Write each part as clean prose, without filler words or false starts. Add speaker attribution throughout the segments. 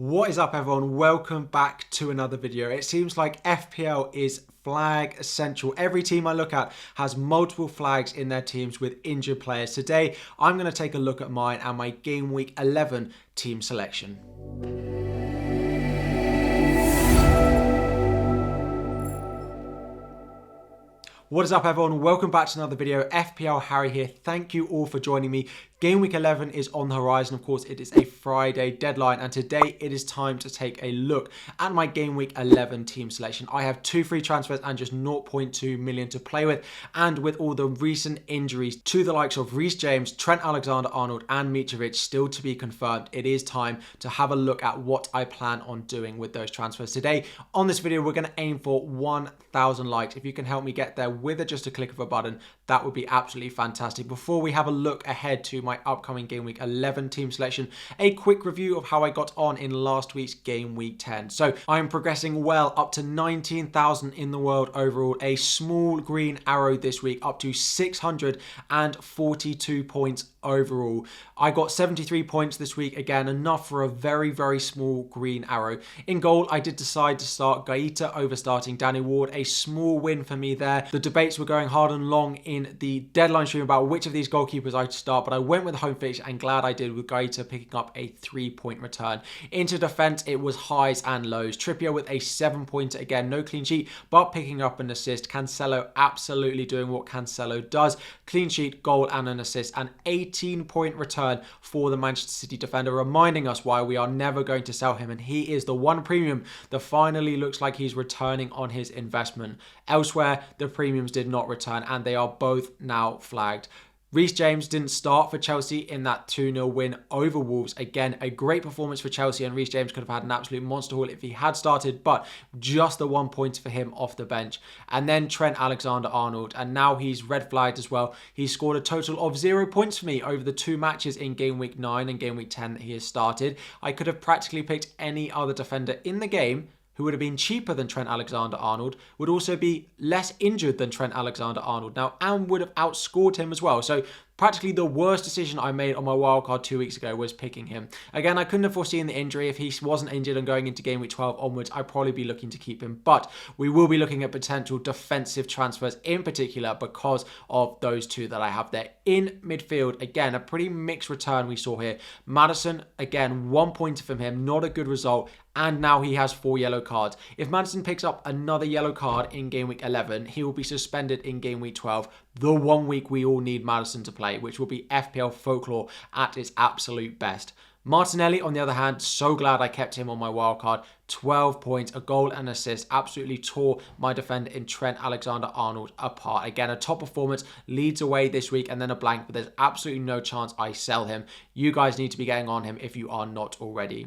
Speaker 1: What is up, everyone? Welcome back to another video. It seems like FPL is flag essential. Every team I look at has multiple flags in their teams with injured players. Today, I'm going to take a look at mine and my Game Week 11 team selection. What is up, everyone? Welcome back to another video. FPL Harry here. Thank you all for joining me. Game Week 11 is on the horizon. Of course, it is a Friday deadline, and today it is time to take a look at my Game Week 11 team selection. I have 2 free transfers and just 0.2 million to play with, and with all the recent injuries to the likes of Reece James, Trent Alexander-Arnold and Mitrovic still to be confirmed, it is time to have a look at what I plan on doing with those transfers. Today, on this video, we're going to aim for 1,000 likes. If you can help me get there with just a click of a button, that would be absolutely fantastic. Before we have a look ahead to my upcoming Game Week 11 team selection, a quick review of how I got on in last week's Game Week 10. So I'm progressing well, up to 19,000 in the world overall. A small green arrow this week, up to 642 points overall. I got 73 points this week, again enough for a very small green arrow. In goal, I did decide to start Gaeta over starting Danny Ward. A small win for me there. The debates were going hard and long in the deadline stream about which of these goalkeepers I'd start, but I went with the home fixture and glad I did, with Gaeta picking up a 3-point return. Into defence, it was highs and lows. Trippier with a 7-pointer, again no clean sheet, but picking up an assist. Cancelo absolutely doing what Cancelo does. Clean sheet, goal and an assist, and 18-point return for the Manchester City defender, reminding us why we are never going to sell him, and he is the one premium that finally looks like he's returning on his investment. Elsewhere, the premiums did not return, and they are both now flagged. Reece James didn't start for Chelsea in that 2-0 win over Wolves. Again, a great performance for Chelsea, and Reece James could have had an absolute monster haul if he had started, but just the 1 point for him off the bench. And then Trent Alexander-Arnold, and now he's red flagged as well. He scored a total of 0 points for me over the 2 matches in Game Week 9 and Game Week 10 that he has started. I could have practically picked any other defender in the game who would have been cheaper than Trent Alexander-Arnold, would also be less injured than Trent Alexander-Arnold now, and would have outscored him as well. So practically the worst decision I made on my wildcard 2 weeks ago was picking him. Again, I couldn't have foreseen the injury. If he wasn't injured and going into Game Week 12 onwards, I'd probably be looking to keep him. But we will be looking at potential defensive transfers in particular because of those 2 that I have there. In midfield, again, a pretty mixed return we saw here. Maddison, again, 1 point from him, not a good result. And now he has 4 yellow cards. If Maddison picks up another yellow card in Game Week 11, he will be suspended in Game Week 12. The 1 week we all need Maddison to play, which will be FPL folklore at its absolute best. Martinelli, on the other hand, so glad I kept him on my wildcard. 12 points, a goal and assist, absolutely tore my defender in Trent Alexander-Arnold apart. Again, a top performance, leads away this week, and then a blank, but there's absolutely no chance I sell him. You guys need to be getting on him if you are not already.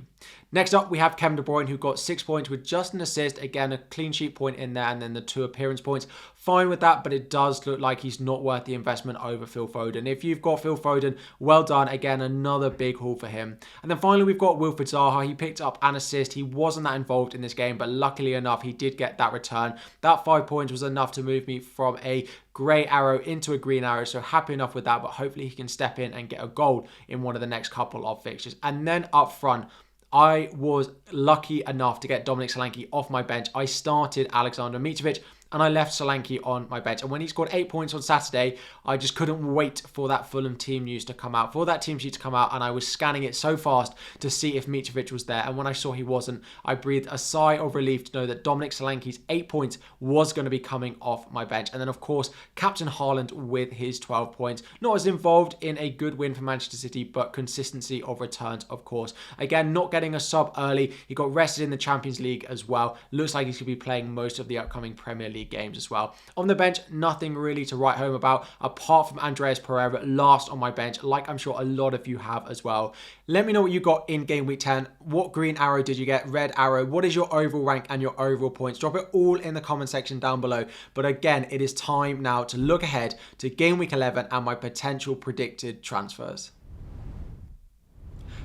Speaker 1: Next up, we have Kevin De Bruyne, who got 6 points with just an assist. Again, a clean sheet point in there, and then the 2 appearance points. Fine with that, but it does look like he's not worth the investment over Phil Foden. If you've got Phil Foden, well done. Again, another big haul for him. And then finally, we've got Wilfried Zaha. He picked up an assist. He wasn't that involved in this game, but luckily enough, he did get that return. That 5 points was enough to move me from a grey arrow into a green arrow, so happy enough with that, but hopefully he can step in and get a goal in one of the next couple of fixtures. And then up front, I was lucky enough to get Dominic Solanke off my bench. I started Alexander Mitrovic, and I left Solanke on my bench. And when he scored 8 points on Saturday, I just couldn't wait for that Fulham team news to come out, for that team sheet to come out, and I was scanning it so fast to see if Mitrovic was there. And when I saw he wasn't, I breathed a sigh of relief to know that Dominic Solanke's 8 points was going to be coming off my bench. And then, of course, Captain Haaland with his 12 points. Not as involved in a good win for Manchester City, but consistency of returns, of course. Again, not getting a sub early. He got rested in the Champions League as well. Looks like he's going to be playing most of the upcoming Premier League games as well. On the bench, nothing really to write home about apart from Andreas Pereira last on my bench, like I'm sure a lot of you have as well. Let me know what you got in Game Week 10. What green arrow did you get? Red arrow? What is your overall rank and your overall points? Drop it all in the comment section down below. But again, it is time now to look ahead to Game Week 11 and my potential predicted transfers.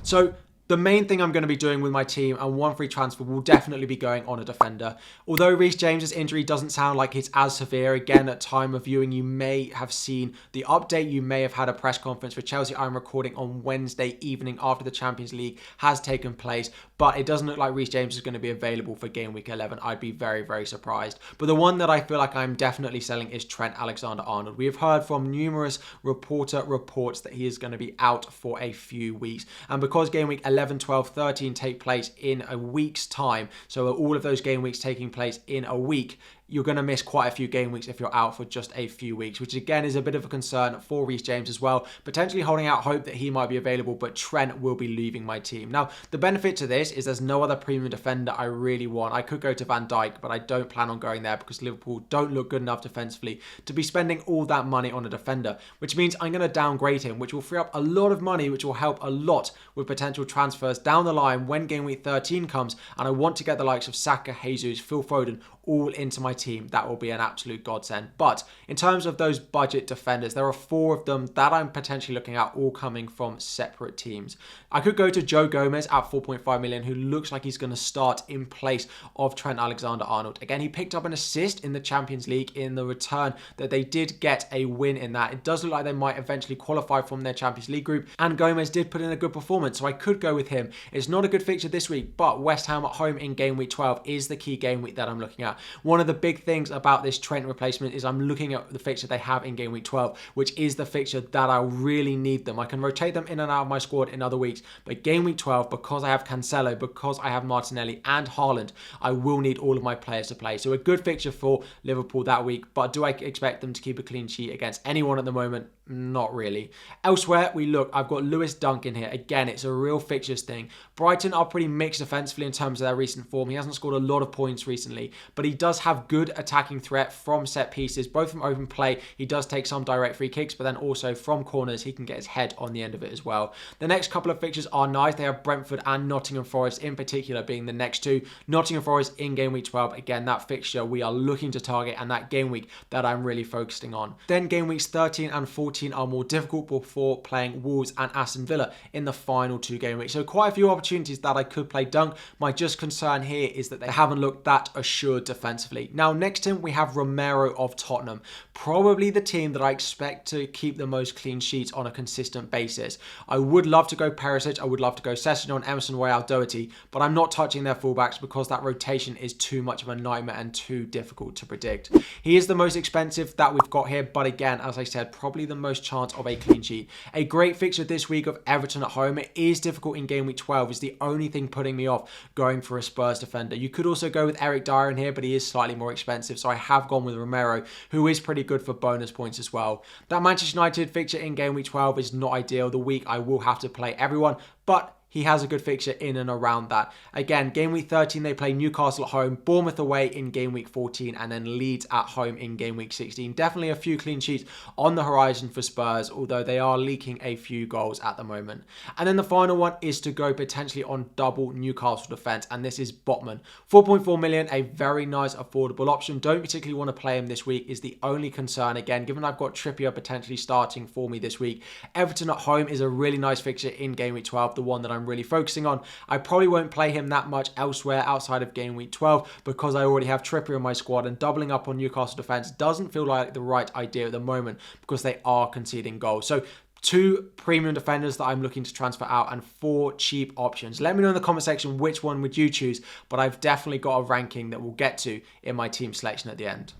Speaker 1: So The main thing I'm going to be doing with my team and one free transfer will definitely be going on a defender. Although Reece James's injury doesn't sound like it's as severe, again, at time of viewing, you may have seen the update. You may have had a press conference for Chelsea. I'm recording on Wednesday evening after the Champions League has taken place, but it doesn't look like Reece James is going to be available for game week 11. I'd be very, very surprised. But the one that I feel like I'm definitely selling is Trent Alexander-Arnold. We have heard from numerous reports that he is going to be out for a few weeks. And because game week 11, 12, 13 take place in a week's time, so all of those game weeks taking place in a week, you're going to miss quite a few game weeks if you're out for just a few weeks, which again is a bit of a concern for Reece James as well, potentially holding out hope that he might be available, but Trent will be leaving my team. Now, the benefit to this is there's no other premium defender I really want. I could go to Van Dijk, but I don't plan on going there because Liverpool don't look good enough defensively to be spending all that money on a defender, which means I'm going to downgrade him, which will free up a lot of money, which will help a lot with potential transfers down the line when game week 13 comes, and I want to get the likes of Saka, Jesus, Phil Foden all into my team. That will be an absolute godsend. But in terms of those budget defenders, there are 4 of them that I'm potentially looking at, all coming from separate teams. I could go to Joe Gomez at 4.5 million, who looks like he's going to start in place of Trent Alexander-Arnold. Again, he picked up an assist in the Champions League in the return that they did get a win in that. It does look like they might eventually qualify from their Champions League group, and Gomez did put in a good performance, so I could go with him. It's not a good fixture this week, but West Ham at home in game week 12 is the key game week that I'm looking at. One of the big things about this Trent replacement is I'm looking at the fixture they have in game week 12, which is the fixture that I really need them. I can rotate them in and out of my squad in other weeks, but game week 12, because I have Cancelo, because I have Martinelli and Haaland, I will need all of my players to play. So a good fixture for Liverpool that week, but do I expect them to keep a clean sheet against anyone at the moment? Not really. Elsewhere, we look, I've got Lewis Dunk in here. Again, it's a real fixtures thing. Brighton are pretty mixed defensively in terms of their recent form. He hasn't scored a lot of points recently, but he does have good attacking threat from set pieces, both from open play. He does take some direct free kicks, but then also from corners, he can get his head on the end of it as well. The next couple of fixtures are nice. They have Brentford and Nottingham Forest in particular being the next two. Nottingham Forest in game week 12. Again, that fixture we are looking to target, and that game week that I'm really focusing on. Then game weeks 13 and 14 are more difficult before playing Wolves and Aston Villa in the final 2 game weeks. So quite a few opportunities that I could play Dunk. My just concern here is that they haven't looked that assured defensively. Now, next to him, we have Romero of Tottenham. Probably the team that I expect to keep the most clean sheets on a consistent basis. I would love to go Perisic. I would love to go Sessegnon, Emerson Royal, Doherty, but I'm not touching their fullbacks because that rotation is too much of a nightmare and too difficult to predict. He is the most expensive that we've got here, but again, as I said, probably the most chance of a clean sheet. A great fixture this week of Everton at home. It is difficult in game week 12. Is the only thing putting me off going for a Spurs defender. You could also go with Eric Dyer in here, but he is slightly more expensive, so I have gone with Romero, who is pretty good for bonus points as well. That Manchester United fixture in game week 12 is not ideal. The week I will have to play everyone, but he has a good fixture in and around that. Again, game week 13, they play Newcastle at home, Bournemouth away in game week 14, and then Leeds at home in game week 16. Definitely a few clean sheets on the horizon for Spurs, although they are leaking a few goals at the moment. And then the final one is to go potentially on double Newcastle defence, and this is Botman. 4.4 million, a very nice affordable option. Don't particularly want to play him this week is the only concern. Again, given I've got Trippier potentially starting for me this week. Everton at home is a really nice fixture in game week 12, the one that I'm really focusing on. I probably won't play him that much elsewhere outside of game week 12 because I already have Trippier in my squad, and doubling up on Newcastle defence doesn't feel like the right idea at the moment because they are conceding goals. So 2 premium defenders that I'm looking to transfer out and 4 cheap options. Let me know in the comment section which one would you choose, but I've definitely got a ranking that we'll get to in my team selection at the end.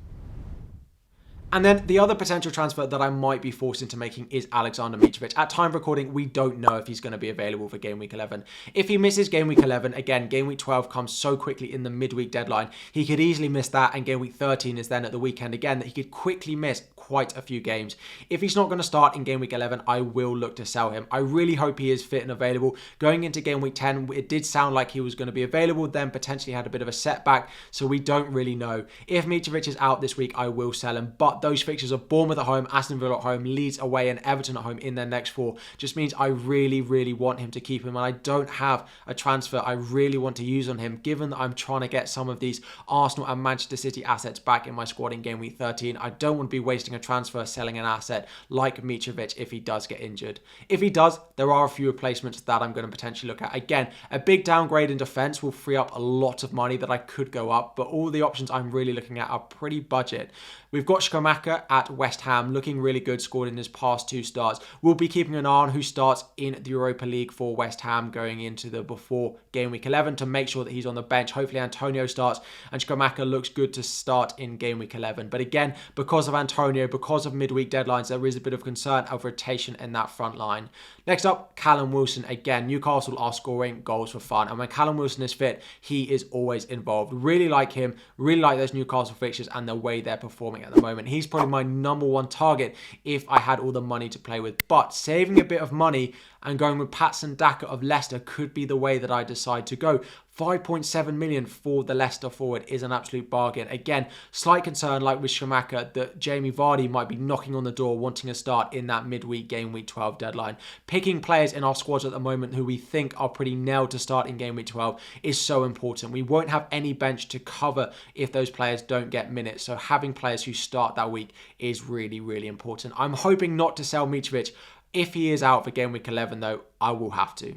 Speaker 1: And then the other potential transfer that I might be forced into making is Alexander Mitrovic. At time of recording, we don't know if he's going to be available for game week 11. If he misses game week 11, again, game week 12 comes so quickly in the midweek deadline, he could easily miss that, and game week 13 is then at the weekend again, that he could quickly miss quite a few games. If he's not going to start in game week 11, I will look to sell him. I really hope he is fit and available. Going into game week 10, it did sound like he was going to be available, then potentially had a bit of a setback, so we don't really know. If Mitrovic is out this week, I will sell him, but those fixtures of Bournemouth at home, Aston Villa at home, Leeds away, and Everton at home in their next 4 just means I really, really want him to keep him, and I don't have a transfer I really want to use on him, given that I'm trying to get some of these Arsenal and Manchester City assets back in my squad in game week 13. I don't want to be wasting a transfer, selling an asset like Mitrovic if he does get injured. If he does, there are a few replacements that I'm going to potentially look at. Again, a big downgrade in defense will free up a lot of money that I could go up, but all the options I'm really looking at are pretty budget. We've got Schumacher at West Ham, looking really good, scored in his past 2 starts. We'll be keeping an eye on who starts in the Europa League for West Ham going into the before game week 11 to make sure that he's on the bench. Hopefully Antonio starts and Schumacher looks good to start in game week 11. But again, because of Antonio, because of midweek deadlines, there is a bit of concern of rotation in that front line. Next up, Callum Wilson. Again, Newcastle are scoring goals for fun. And when Callum Wilson is fit, he is always involved. Really like him, really like those Newcastle fixtures and the way they're performing at the moment. He's probably my #1 target if I had all the money to play with. But saving a bit of money and going with Patson Daka of Leicester could be the way that I decide to go. 5.7 million for the Leicester forward is an absolute bargain. Again, slight concern like with Schumacher that Jamie Vardy might be knocking on the door wanting a start in that midweek game week 12 deadline. Picking players in our squads at the moment who we think are pretty nailed to start in game week 12 is so important. We won't have any bench to cover if those players don't get minutes. So having players who start that week is really, really important. I'm hoping not to sell Mitrovic. If he is out for game week 11 though, I will have to.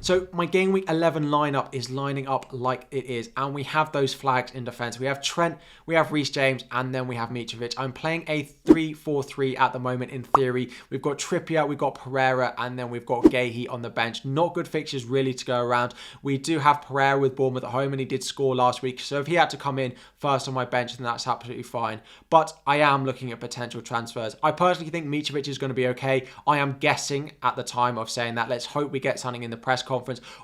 Speaker 1: So my game week 11 lineup is lining up like it is, and we have those flags in defense. We have Trent, we have Reece James, and then we have Mitrovic. I'm playing a 3-4-3 at the moment in theory. We've got Trippier, we've got Pereira, and then we've got Guehi on the bench. Not good fixtures really to go around. We do have Pereira with Bournemouth at home, and he did score last week. So if he had to come in first on my bench, then that's absolutely fine. But I am looking at potential transfers. I personally think Mitrovic is going to be okay. I am guessing at the time of saying that. Let's hope we get something in the press conference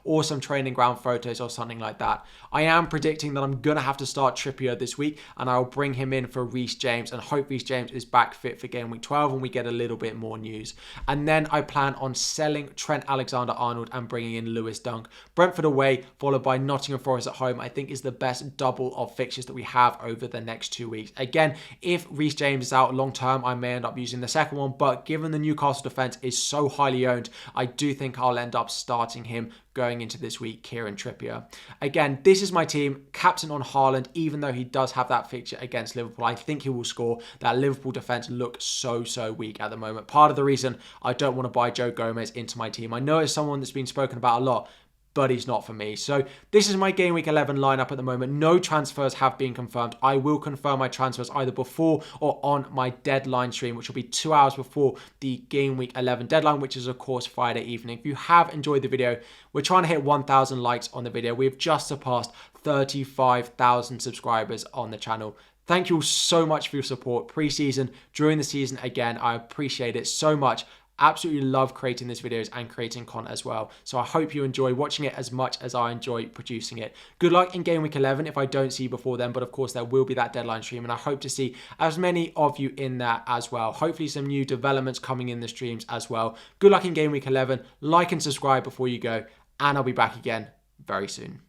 Speaker 1: or some training ground photos or something like that. I am predicting that I'm going to have to start Trippier this week, and I'll bring him in for Reece James and hope Reece James is back fit for game week 12 and we get a little bit more news. And then I plan on selling Trent Alexander-Arnold and bringing in Lewis Dunk. Brentford away, followed by Nottingham Forest at home, I think is the best double of fixtures that we have over the next 2 weeks. Again, if Reece James is out long term, I may end up using the second one, but given the Newcastle defence is so highly owned, I do think I'll end up starting him going into this week, Kieran Trippier. Again, this is my team, captain on Haaland, even though he does have that fixture against Liverpool. I think he will score. That Liverpool defence looks so weak at the moment. Part of the reason I don't want to buy Joe Gomez into my team. I know it's someone that's been spoken about a lot, but he's not for me. So this is my game week 11 lineup at the moment. No transfers have been confirmed. I will confirm my transfers either before or on my deadline stream, which will be 2 hours before the game week 11 deadline, which is of course Friday evening. If you have enjoyed the video, we're trying to hit 1,000 likes on the video. We've just surpassed 35,000 subscribers on the channel. Thank you all so much for your support pre-season, during the season. Again, I appreciate it so much. Absolutely love creating these videos and creating content as well. So I hope you enjoy watching it as much as I enjoy producing it. Good luck in game week 11 if I don't see you before then, but of course there will be that deadline stream and I hope to see as many of you in there as well. Hopefully some new developments coming in the streams as well. Good luck in game week 11. Like and subscribe before you go, and I'll be back again very soon.